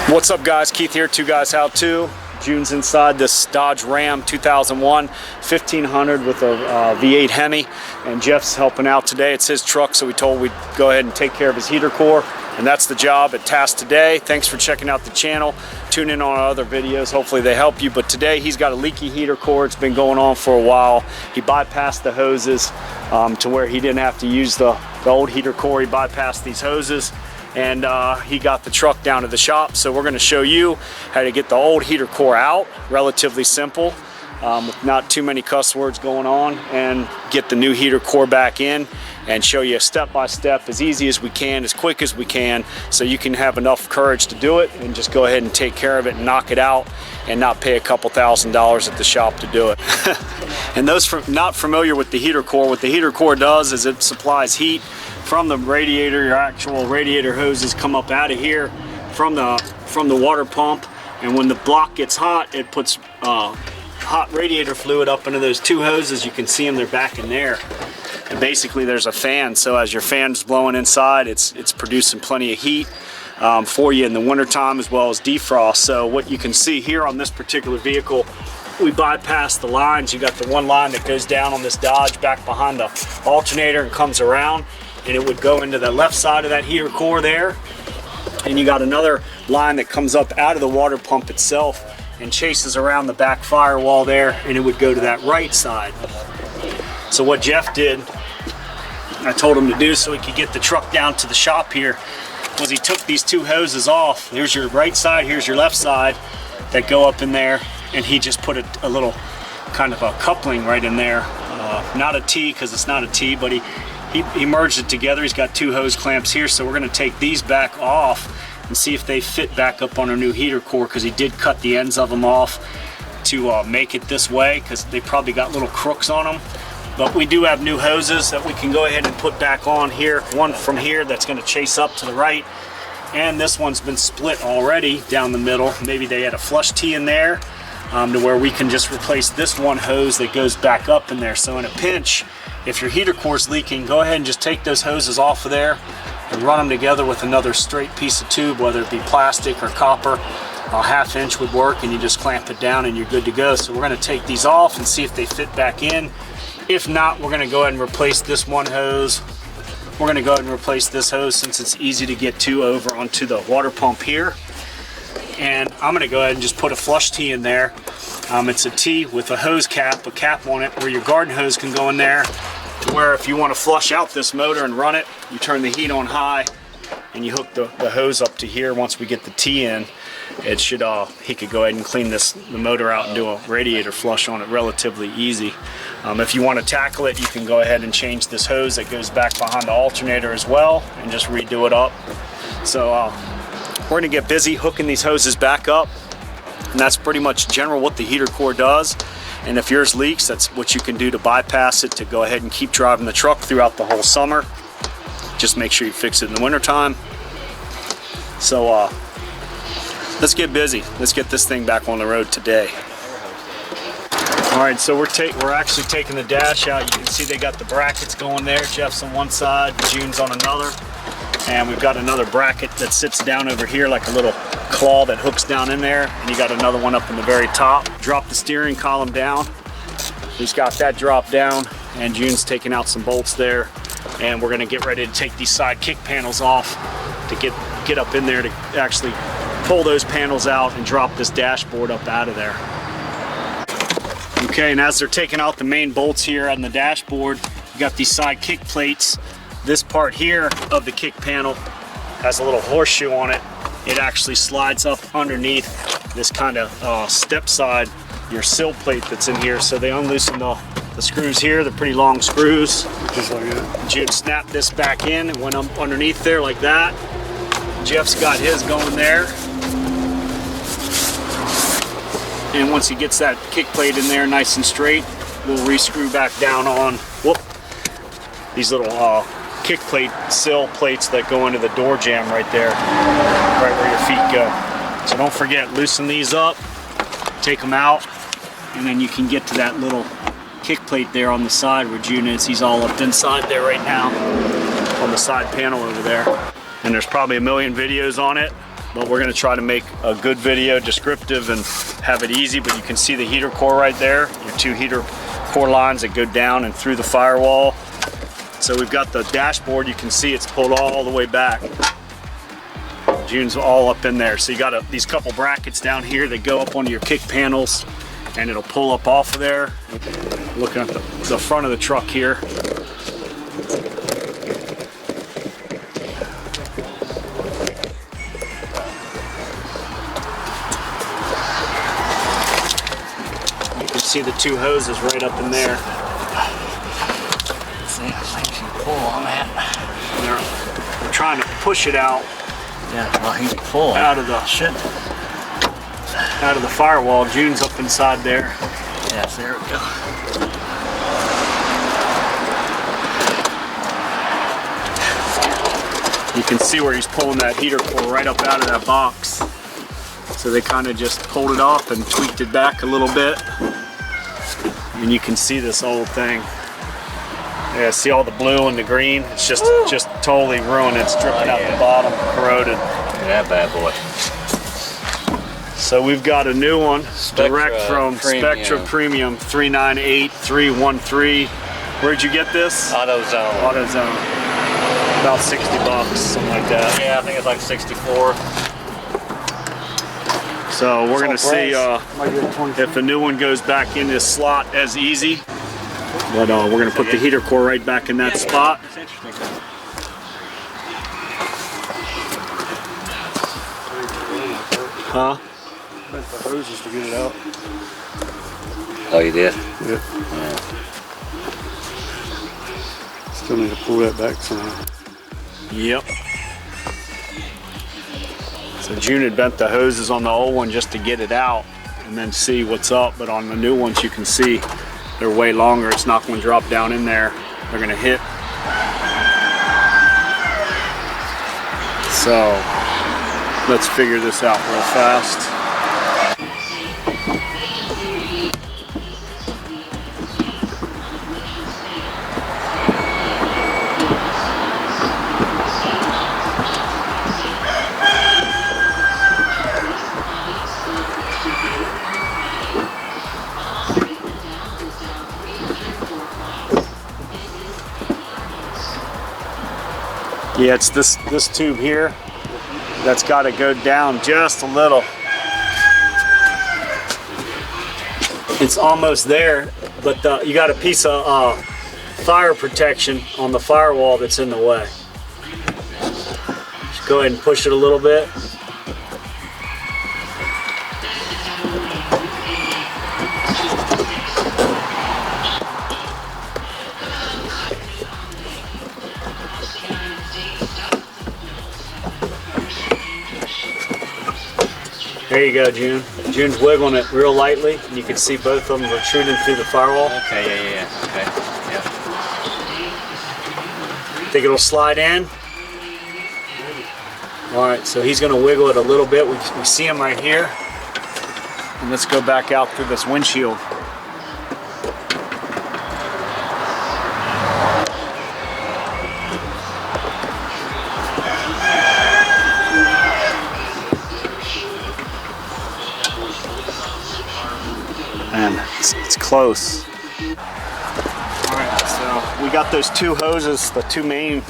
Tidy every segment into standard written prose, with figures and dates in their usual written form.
What's up, guys? Keith here, Two Guys How To. June's inside this Dodge Ram 2001 1500 with a V8 Hemi, and Jeff's helping out today. It's his truck, so we told we'd go ahead and take care of his heater core, and that's the job at task today. Thanks for checking out the channel. Tune in on our other videos. Hopefully they help you, but today he's got a leaky heater core. It's been going on for a while. He bypassed the hoses to where he didn't have to use the old heater core. He bypassed these hoses, and he got the truck down to the shop. So we're going to show you how to get the old heater core out. Relatively simple, with not too many cuss words going on, and get the new heater core back in, and show you step by step, as easy as we can, as quick as we can, so you can have enough courage to do it and just go ahead and take care of it and knock it out, and not pay a couple $1,000s at the shop to do it. And those not familiar with the heater core, what the heater core does is it supplies heat from the radiator. Your actual radiator hoses come up out of here from the water pump, and when the block gets hot, it puts hot radiator fluid up into those two hoses. You can see them, they're back in there, and basically there's a fan. So as your fan's blowing inside, it's producing plenty of heat for you in the wintertime, as well as defrost. So what you can see here on this particular vehicle, we bypass the lines. You got the one line that goes down on this Dodge back behind the alternator and comes around, and it would go into the left side of that heater core there. And you got another line that comes up out of the water pump itself and chases around the back firewall there, and it would go to that right side. So what Jeff did, I told him to do so he could get the truck down to the shop here, was he took these two hoses off. Here's your right side, here's your left side, that go up in there, and he just put a little kind of a coupling right in there. Not a T, because it's not a T, but he merged it together. He's got two hose clamps here, so we're going to take these back off and see if they fit back up on our new heater core, because he did cut the ends of them off to make it this way, because they probably got little crooks on them. But we do have new hoses that we can go ahead and put back on here. One from here that's going to chase up to the right, and this one's been split already down the middle. Maybe they had a flush T in there, to where we can just replace this one hose that goes back up in there. So in a pinch, if your heater core's leaking, go ahead and just take those hoses off of there and run them together with another straight piece of tube, whether it be plastic or copper. A 1/2 inch would work, and you just clamp it down and you're good to go. So we're going to take these off and see if they fit back in. If not, we're going to go ahead and replace this one hose. We're going to go ahead and replace this hose, since it's easy to get to, over onto the water pump here. And I'm going to go ahead and just put a flush T in there. It's a T with a hose cap, a cap on it, where your garden hose can go in there, to where if you want to flush out this motor and run it, you turn the heat on high and you hook the hose up to here. Once we get the T in, it should he could go ahead and clean the motor out and do a radiator flush on it relatively easy. If you want to tackle it, you can go ahead and change this hose that goes back behind the alternator as well, and just redo it up. So we're going to get busy hooking these hoses back up, and that's pretty much general what the heater core does. And if yours leaks, that's what you can do to bypass it, to go ahead and keep driving the truck throughout the whole summer. Just make sure you fix it in the wintertime. So let's get busy. Let's get this thing back on the road today. All right, so we're actually taking the dash out. You can see they got the brackets going there. Jeff's on one side, June's on another. And we've got another bracket that sits down over here, like a little claw that hooks down in there. And you got another one up in the very top. Drop the steering column down. He's got that drop down, and June's taking out some bolts there. And we're gonna get ready to take these side kick panels off to get up in there to actually pull those panels out and drop this dashboard up out of there. Okay, and as they're taking out the main bolts here on the dashboard, you got these side kick plates. This part here of the kick panel has a little horseshoe on it. It actually slides up underneath this kind of step side, your sill plate that's in here. So they unloosen the screws here. They're pretty long screws. Just like that. June snapped this back in and went up underneath there like that. Jeff's got his going there. And once he gets that kick plate in there nice and straight, we'll re-screw back down on these little kick plate sill plates that go into the door jamb right there, right where your feet go. So don't forget, loosen these up, take them out, and then you can get to that little kick plate there on the side where June is. He's all up inside there right now on the side panel over there. And there's probably a million videos on it, but we're gonna try to make a good video, descriptive, and have it easy. But you can see the heater core right there, your 2 heater core lines that go down and through the firewall. So we've got the dashboard, you can see it's pulled all the way back. June's all up in there. So you got these couple brackets down here that go up onto your kick panels, and it'll pull up off of there. Looking at the front of the truck here. You can see the 2 hoses right up in there. See, I think you pull on that. We're trying to push it out. Yeah, well, he's full. Out of the firewall. June's up inside there. Yes, there we go. You can see where he's pulling that heater core right up out of that box. So they kind of just pulled it off and tweaked it back a little bit. And you can see this old thing. Yeah, see all the blue and the green? It's just totally ruined. It's dripping out the bottom, corroded. Yeah, bad boy. So we've got a new one, direct from Spectra Premium 398313. Where'd you get this? AutoZone. AutoZone. About 60 bucks, something like that. Yeah, I think it's like 64. So we're gonna see if the new one goes back in this slot as easy. But we're gonna put the heater core right back in that spot. That's interesting. Huh? Bent the hoses to get it out. Oh, you did? Yep. Yeah. Still need to pull that back somehow. Yep. So June had bent the hoses on the old one just to get it out and then see what's up. But on the new ones, you can see they're way longer. It's not going to drop down in there. They're going to hit. So let's figure this out real fast. Yeah, it's this tube here that's got to go down just a little. It's almost there, but you got a piece of fire protection on the firewall that's in the way. Just go ahead and push it a little bit. There you go, June. June's wiggling it real lightly, and you can see both of them protruding through the firewall. Okay, yeah. Okay, yeah. Think it'll slide in? All right, so he's gonna wiggle it a little bit. We see him right here. And let's go back out through this windshield. And it's close. All right, so we got those 2 hoses, the 2 main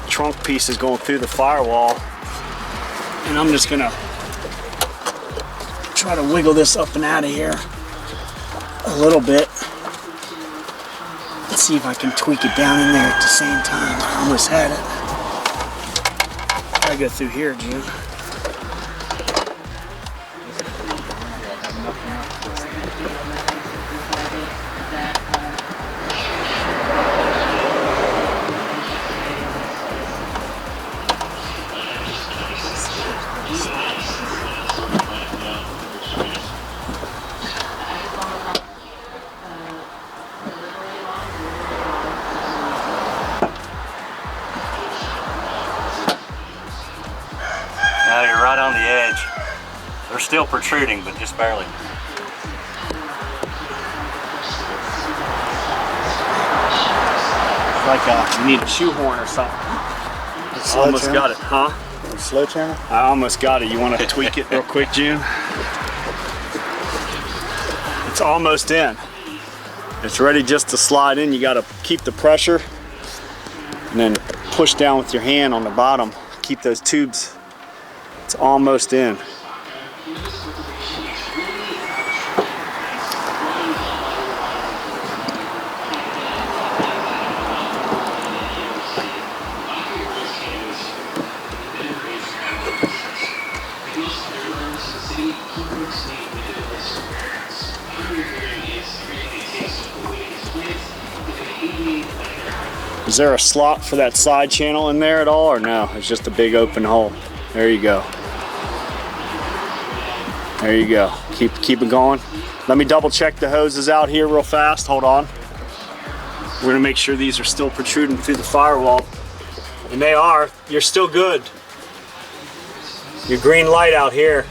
trunk pieces going through the firewall. And I'm just gonna try to wiggle this up and out of here a little bit. Let's see if I can tweak it down in there at the same time. I almost had it. Gotta go through here, June. Now you're right on the edge. They're still protruding, but just barely. It's like you need a shoehorn or something. It's almost got it, huh? Sledgehammer? I almost got it. You want to tweak it real quick, June? It's almost in. It's ready just to slide in. You got to keep the pressure and then push down with your hand on the bottom. Keep those tubes. It's almost in. Is there a slot for that side channel in there at all, or no? It's just a big open hole. There you go. There you go. Keep it going. Let me double check the hoses out here real fast. Hold on. We're gonna make sure these are still protruding through the firewall. And they are. You're still good. Your green light out here.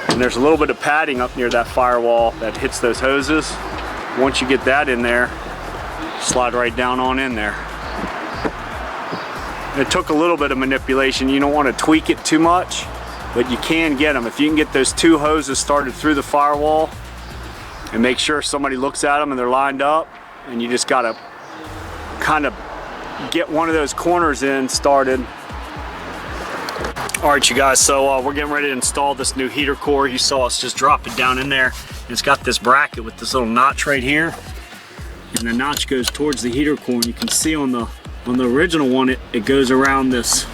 And there's a little bit of padding up near that firewall that hits those hoses. Once you get that in there, slide right down on in there. And it took a little bit of manipulation. You don't want to tweak it too much, but you can get them. If you can get those two hoses started through the firewall and make sure somebody looks at them and they're lined up, and you just gotta kind of get one of those corners in started. All right, you guys, so we're getting ready to install this new heater core. You saw us just drop it down in there. And it's got this bracket with this little notch right here. And the notch goes towards the heater core. And you can see on the original one, it goes around this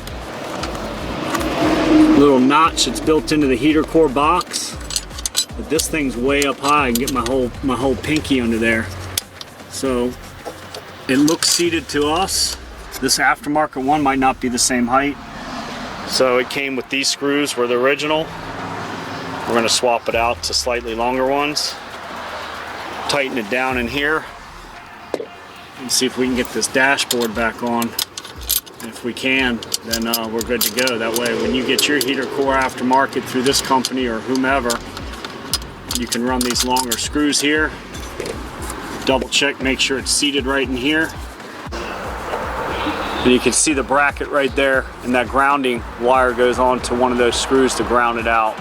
little notch that's built into the heater core box. But this thing's way up high. I can get my whole pinky under there. So it looks seated to us. This aftermarket one might not be the same height. So it came with these screws, were the original. We're gonna swap it out to slightly longer ones. Tighten it down in here. And see if we can get this dashboard back on. If we can, then we're good to go. That way, when you get your heater core aftermarket through this company or whomever, you can run these longer screws here. Double check, make sure it's seated right in here. And you can see the bracket right there, and that grounding wire goes on to one of those screws to ground it out.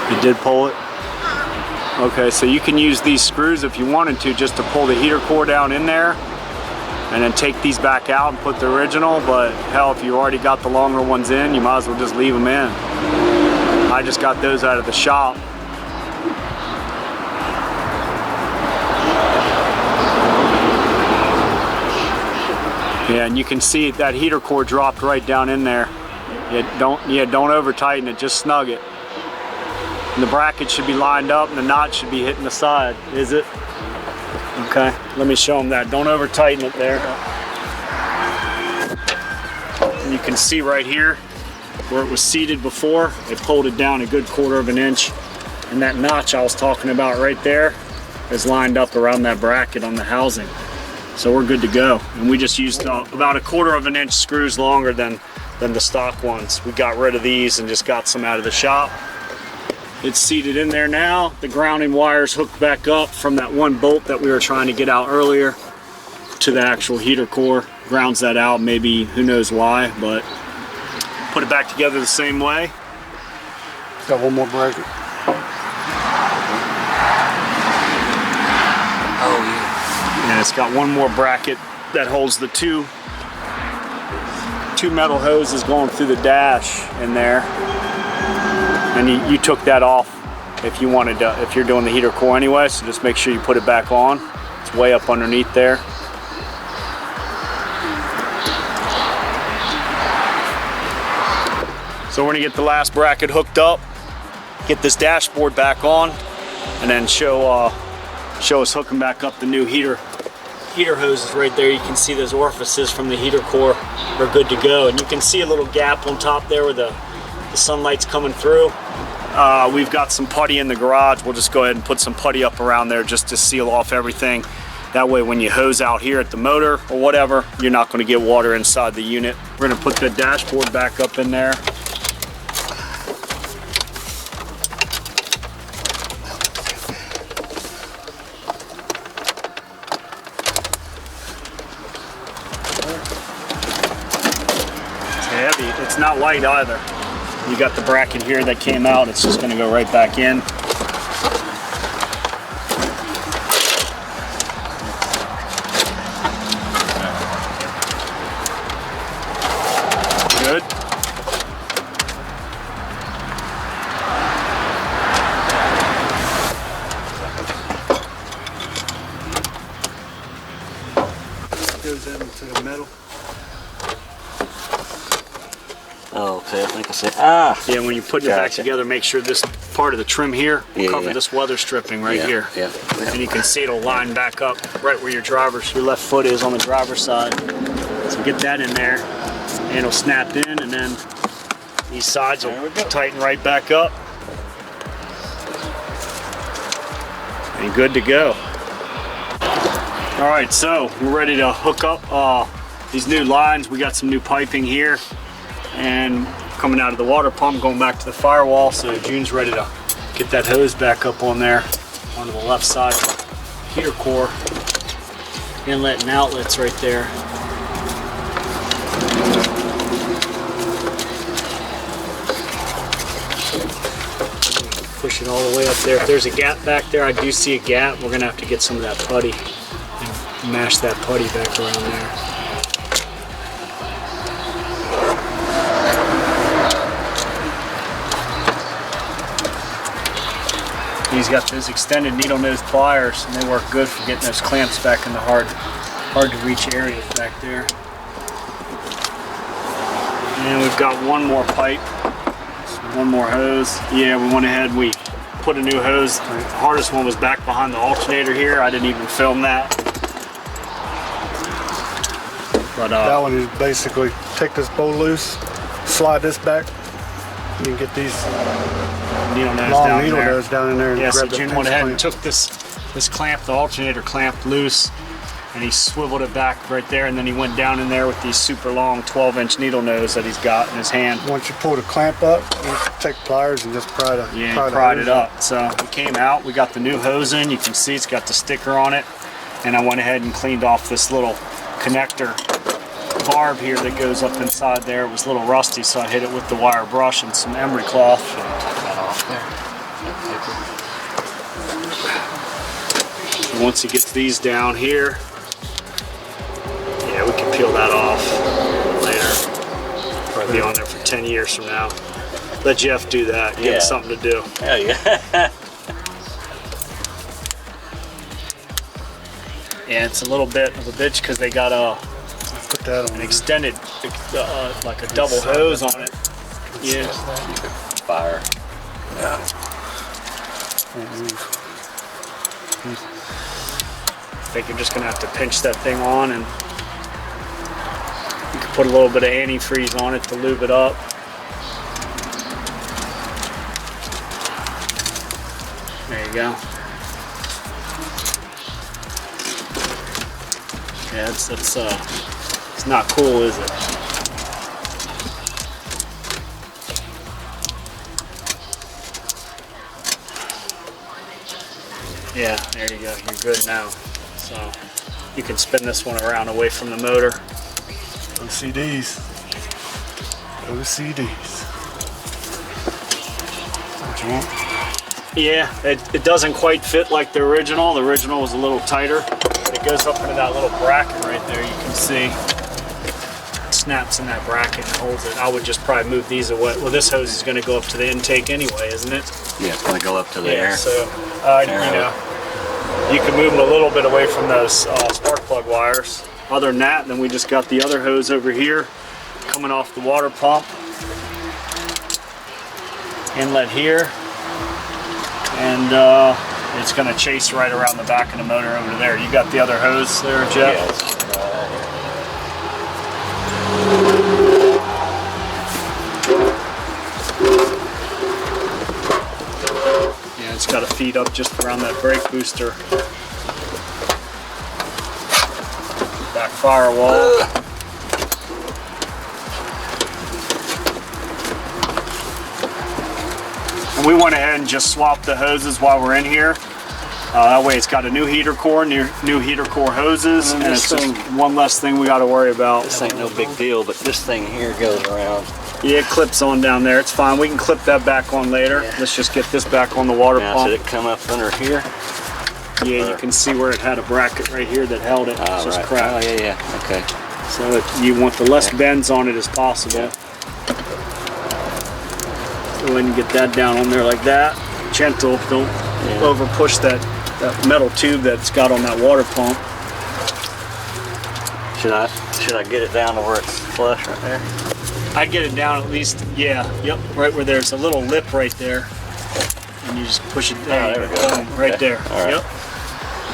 You did pull it? Okay, so you can use these screws if you wanted to, just to pull the heater core down in there and then take these back out and put the original, but hell, if you already got the longer ones in, you might as well just leave them in. I just got those out of the shop. Yeah, and you can see that heater core dropped right down in there. Don't over tighten it, just snug it. And the bracket should be lined up and the knot should be hitting the side. Is it? Okay, let me show them that. Don't over tighten it there. And you can see right here where it was seated before, it pulled it down a good 1/4 of an inch. And that notch I was talking about right there is lined up around that bracket on the housing. So we're good to go. And we just used about a 1/4 of an inch screws longer than the stock ones. We got rid of these and just got some out of the shop. It's seated in there now. The grounding wire's hooked back up from that one bolt that we were trying to get out earlier to the actual heater core. Grounds that out, maybe, who knows why, but put it back together the same way. Got one more bracket. Oh yeah. And it's got one more bracket that holds the two metal hoses going through the dash in there. And you took that off if you wanted to, if you're doing the heater core anyway, so just make sure you put it back on. It's way up underneath there. So we're gonna get the last bracket hooked up, get this dashboard back on, and then show us hooking back up the new heater hoses right there. You can see those orifices from the heater core are good to go. And you can see a little gap on top there where the sunlight's coming through. We've got some putty in the garage. We'll just go ahead and put some putty up around there just to seal off everything. That way when you hose out here at the motor or whatever, you're not going to get water inside the unit. We're going to put the dashboard back up in there. It's heavy. It's not light either. You got the bracket here that came out. It's just going to go right back in. Good. Goes into the middle. Oh, okay, I think I said, ah. Yeah, when you put it back Gotcha. together, make sure this part of the trim here will cover this weather stripping right here. Yeah. And you can see it'll line back up right where your left foot is on the driver's side. So get that in there, and it'll snap in, and then these sides will tighten right back up. And good to go. All right, so we're ready to hook up these new lines. We got some new piping here, and coming out of the water pump, going back to the firewall. So June's ready to get that hose back up on there, onto the left side of the heater core. Inlet and outlets right there. Push it all the way up there. If there's a gap back there, I do see a gap. We're gonna have to get some of that putty and mash that putty back around there. He's got those extended needle nose pliers, and they work good for getting those clamps back in the hard to reach areas back there. And we've got one more pipe, one more hose. Yeah, we went ahead, we put a new hose. The hardest one was back behind the alternator here. I didn't even film that. But That one is basically take this bowl loose, slide this back, and you get these needle nose long down needle there. nose down in there and Yeah, so grab the June pinch went ahead and clamp. took this clamp, the alternator clamp, loose, and he swiveled it back right there, and then he went down in there with these super long 12-inch needle nose that he's got in his hand. Once you pull the clamp up, you take pliers and just pry the Yeah, pry he the pried hose it up. So we came out, we got the new hose in. You can see it's got the sticker on it. And I went ahead and cleaned off this little connector barb here that goes up inside there. It was a little rusty, so I hit it with the wire brush and some emery cloth. And once he gets these down here, yeah, we can peel that off later. Probably be on there for 10 years from now. Let Jeff do that. Give him something to do. Hell yeah. Yeah, it's a little bit of a bitch because they got Put that on. an extended, like a double hose on it. Yeah. Fire. I think you're just gonna have to pinch that thing on, and you can put a little bit of antifreeze on it to lube it up. There you go. Yeah, it's not cool, is it? Yeah, there you go. You're good now. So you can spin this one around away from the motor. OCDs. What you want? Yeah, it doesn't quite fit like the original. The original was a little tighter. It goes up into that little bracket right there. You can see it snaps in that bracket and holds it. I would just probably move these away. Well, this hose is going to go up to the intake anyway, isn't it? Yeah, it's gonna go up to there. Yeah, so you know, you can move them a little bit away from those spark plug wires. Other than that, then we just got the other hose over here coming off the water pump. Inlet here, and it's going to chase right around the back of the motor over there. You got the other hose there, Jeff? Yes. Yeah, it's got to feed up just around that brake booster. back firewall. And we went ahead and just swapped the hoses while we're in here. That way it's got a new heater core, new heater core hoses, and it's just one less thing we got to worry about. This ain't no big deal, but this thing here goes around. Yeah, it clips on down there. It's fine. We can clip that back on later. Yeah. Let's just get this back on the water pump. Should it come up under here? Yeah, you can see where it had a bracket right here that held it. It's just cracked. Oh, yeah. Okay. So you want the less bends on it as possible. Yeah. Go ahead and get that down on there like that. Gentle. Don't over push that metal tube that's got on that water pump. Should I get it down to where it's flush right there? I get it down at least, yep, right where there's a little lip right there. And you just push it down. There we go. Right there. All right. Yep.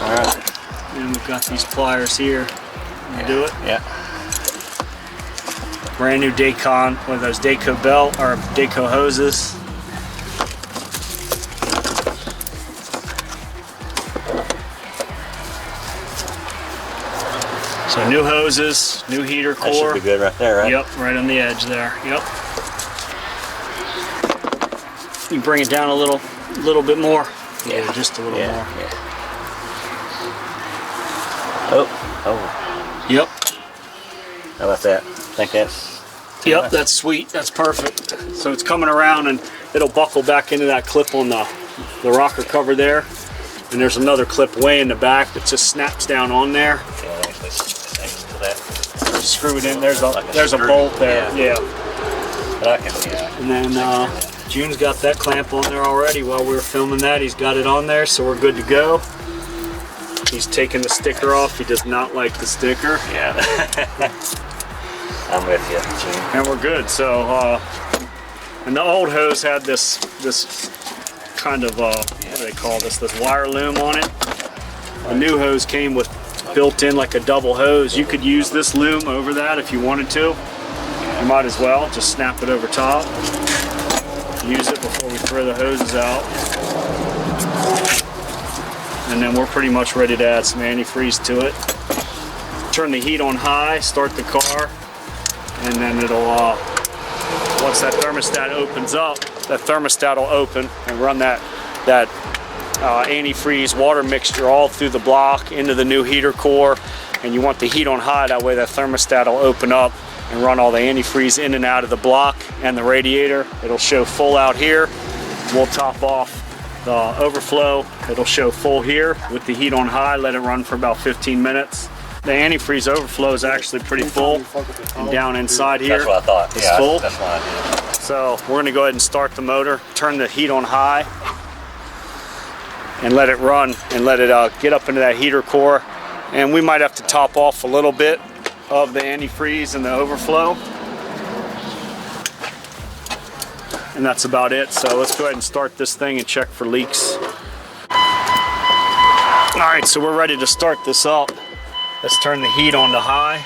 All right. And we've got these pliers here. Do it. Yeah. Brand new Dacon, one of those Daco belt or Daco hoses. So new hoses, new heater core. That should be good right there, right? Yep, right on the edge there. Yep. You bring it down a little bit more. Yeah, just a little more. Yeah. Oh. Yep. How about that? Think that's. Yep, that's sweet. That's perfect. So it's coming around and it'll buckle back into that clip on the rocker cover there. And there's another clip way in the back that just snaps down on there. Yeah, actually, thanks to that. Screw it in. There's a bolt there. Yeah. But I can, And then June's got that clamp on there already. While we were filming that, he's got it on there, so we're good to go. He's taking the sticker off. He does not like the sticker. Yeah. I'm with you, Gene. And we're good. So, and the old hose had this kind of what do they call this wire loom on it. The new hose came with built in like a double hose. You could use this loom over that if you wanted to. You might as well just snap it over top. Use it before we throw the hoses out. And then we're pretty much ready to add some antifreeze to it. Turn the heat on high, start the car, and then it'll once that thermostat opens up, that thermostat will open and run that antifreeze water mixture all through the block into the new heater core. And you want the heat on high, that way that thermostat will open up and run all the antifreeze in and out of the block and the radiator. It'll show full out here. We'll top off the overflow. It'll show full here with the heat on high. Let it run for about 15 minutes. The antifreeze overflow is actually pretty full, and down inside here, that's what I thought. It's full. That's what I did. So we're going to go ahead and start the motor, turn the heat on high, and let it run, and let it get up into that heater core. And we might have to top off a little bit of the antifreeze and the overflow. And that's about it. So let's go ahead and start this thing and check for leaks. All right, so we're ready to start this up. Let's turn the heat on to high,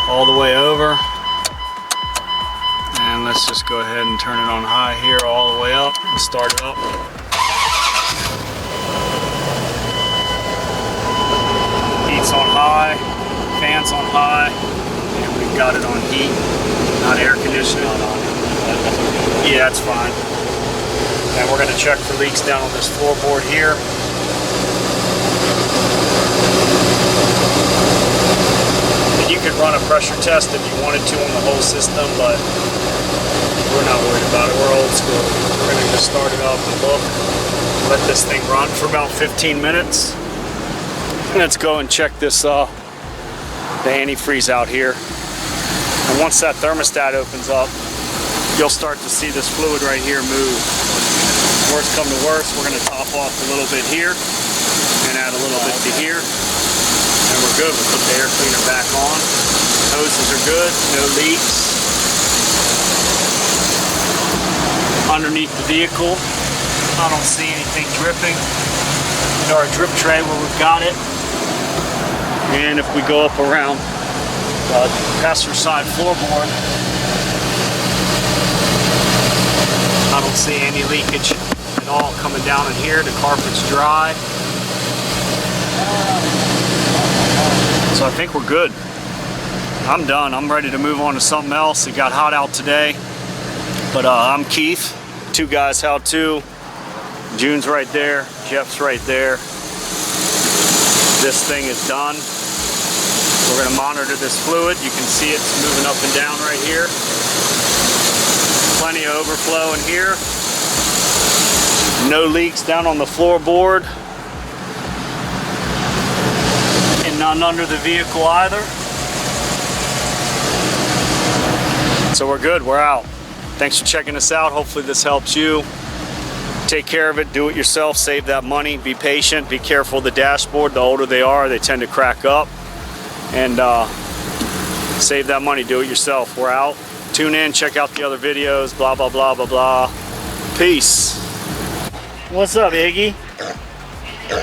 all the way over. And let's just go ahead and turn it on high here all the way up and start it up. Heat's on high, fans on high, and we've got it on heat, not air conditioning. Yeah, that's fine. And we're going to check for leaks down on this floorboard here. And you could run a pressure test if you wanted to on the whole system, but we're not worried about it. We're old school. We're going to just start it up and look. Let this thing run for about 15 minutes. Let's go and check this the antifreeze out here. And once that thermostat opens up, you'll start to see this fluid right here move. Worst come to worst, we're going to top off a little bit here and add a little bit to here. And we're good. We'll put the air cleaner back on. Hoses are good, no leaks. Underneath the vehicle, I don't see anything dripping. In our drip tray where we've got it. And if we go up around the passenger side floorboard, I don't see any leakage at all coming down in here. The carpet's dry. So I think we're good. I'm done. I'm ready to move on to something else. It got hot out today. But I'm Keith. Two Guys How To. June's right there. Jeff's right there. This thing is done. We're going to monitor this fluid. You can see it's moving up and down right here. Plenty of overflow in here. No leaks down on the floorboard. And none under the vehicle either. So we're good. We're out. Thanks for checking us out. Hopefully this helps you. Take care of it, do it yourself, save that money, be patient, be careful of the dashboard. The older they are, they tend to crack up. And save that money, do it yourself. We're out. Tune in, check out the other videos, blah, blah, blah, blah, blah. Peace. What's up, Iggy?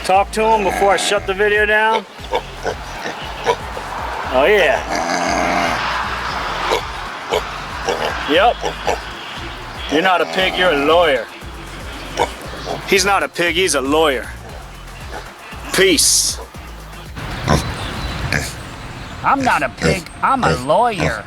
Talk to him before I shut the video down. Oh, yeah. Yep. You're not a pig, you're a lawyer. He's not a pig, he's a lawyer. Peace. I'm not a pig, I'm a lawyer.